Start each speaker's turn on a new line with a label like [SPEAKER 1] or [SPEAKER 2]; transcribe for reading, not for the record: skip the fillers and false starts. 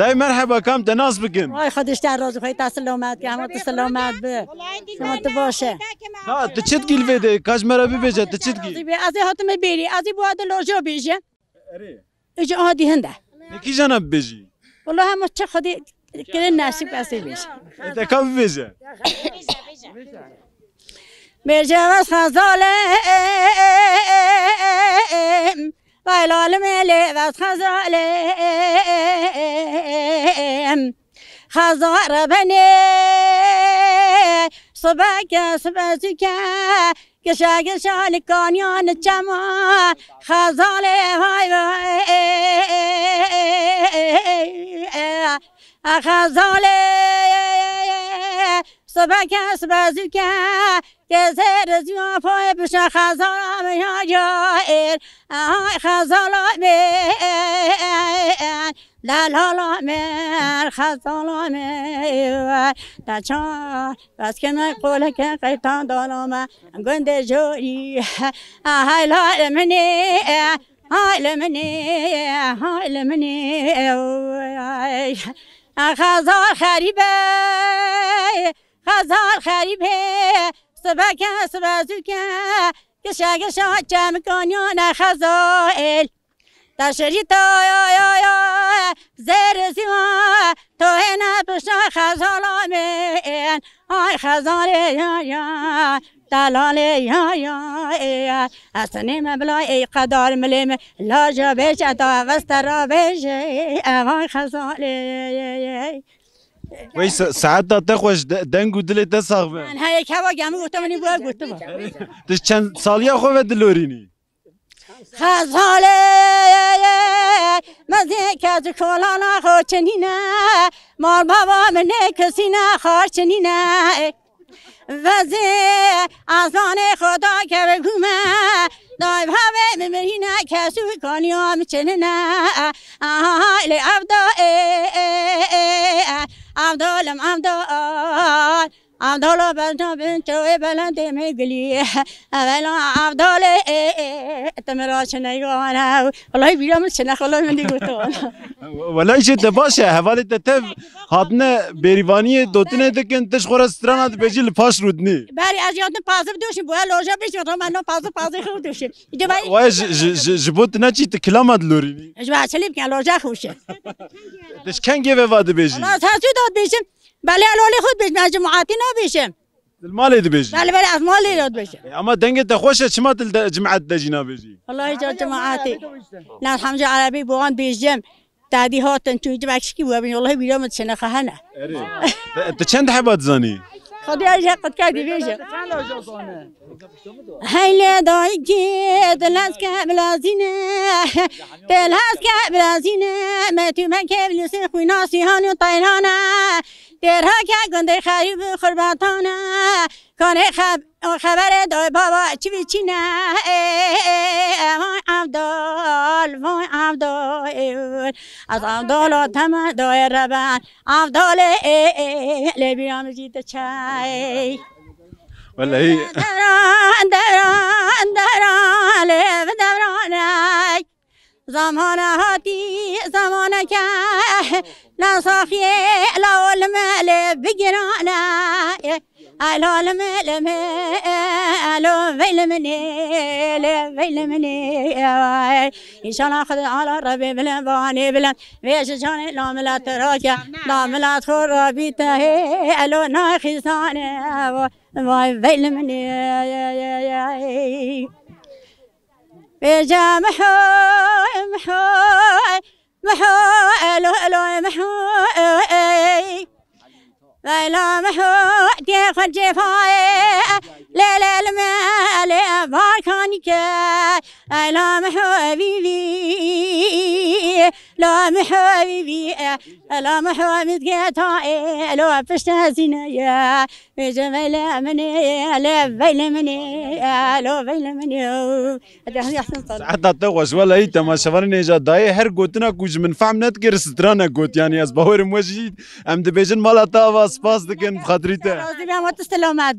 [SPEAKER 1] دای مرحبا کام تناس بکن
[SPEAKER 2] وای خودش در روز خواهی سلامت که همه سلامت به سلامت باشه.
[SPEAKER 1] ها تچت گیل ویده کاش مرا ببیجه تچت گیل
[SPEAKER 2] از هاتم بیری از بود لوجو بیجه اجا عادی هنده
[SPEAKER 1] نکی جناب بیجی
[SPEAKER 2] والله هم چه خودی که نصیب اصلی بیشه
[SPEAKER 1] اتکا ببیجه
[SPEAKER 2] بیجه از خزاله وای العالمه از خزاله خزار بني صباك صباتك قشا قشا لكانيان الجمال خزالي هاي خزالي صباك صباتك كسر زيا فاي بشا خزالة ميا جائر هاي خزالة لا لا لا مر خزالة مر تچان بس که من قوله که قیتان دانم گنده جوری های لا منی های لمنی های لمنی خزال خریبه خزال خریبه سبک سبزوکه کشا کشا جمع کنیان خزائل تشری تا یا زیر زیما تو هنه پشا خزالا من های خزاله یا دلاله یا اصنی مبلای ای قدار ملیم لاجا بیشه تا وسترا بیشه های خزاله
[SPEAKER 1] وای ساعت داده خوش دنگ و دلت دساغ به
[SPEAKER 2] من های که با گمی گفتم منی باید گفتم
[SPEAKER 1] تش چند سالیا خواه دلورینی
[SPEAKER 2] خزاله مزه که از کلانا خود چنینه مار بابا منه کسی نه خار چنینه وزه آسمان خدا که بگومه دای بابه ممرینه کسو کنیم چنینه آهایل عبدالم عبدالله بلنا بنتوی بلنده میگلی اولا عبدالله تمراش نیوانه والله بیرام چنه خلا من دیگوتون
[SPEAKER 1] والله شد باشه حوالی تتف هاتنه بریوانی دوتنه دکن تش خورا سترانات بجی لپاش رودنی
[SPEAKER 2] بری از یادن پازر دوشیم باید لوجا بیشیم تو منو پازر خود دوشیم
[SPEAKER 1] وای جبوت نچی تکلامات لورینی
[SPEAKER 2] اجبار چلیم که لوجا خوشه
[SPEAKER 1] تش کنگه به واده بجی
[SPEAKER 2] الله تاسو داد بیشیم بله الولی خود بیشیم از جماعتی نبیشیم
[SPEAKER 1] المال دی بجی
[SPEAKER 2] بله از مالی داد بیشیم
[SPEAKER 1] اما دنگ تخوشه چما تل جماعت دجینا بجی
[SPEAKER 2] والله جا جماعتی نه حمزه عربی بوان بیشیم دادی هاتن توی جمعشکی بودیم والله بیرام چنه خهنه
[SPEAKER 1] تا چند حبات زانی
[SPEAKER 2] خودی از قد کردی بیشیم هیله دایی که دلست که بلازینه دلست که بلازینه متومه که بلوسه خوینا سیهان و طیرانه درها که گنده خریب خرباتانه کانه خبر دای بابا چی بیچینه وای عبدال از عبدال و تمه دای ربن عبدال لبیرام جیت چای
[SPEAKER 1] والله
[SPEAKER 2] دوران زمان هاتی زمان که نصاخیه لول مال بگرانه الال مال مالو ویل منی ان شاء الله خد على ربي بلن باني بلن ويش جان لا ملات راكا لا ملات خرابيته الو ناخي ثاني ويل مني بيجا محو الو محو لا محو تاخد جفاي لا المال باركانك لا محو بيبي لا محو بيبي لا محو متقطع لو بشتازينا يا جمال مني لا بيل مني لو بيل مني هذا احسن صار
[SPEAKER 1] حتى تغوش ولا هي ما شفرني جا داي هر قوتنا كوج من فهم نتقر سترانا قوت يعني از باور موجود ام دبيجن مالا تاوا سپاس دکن بخاطریته
[SPEAKER 2] راضی به ما تسلامت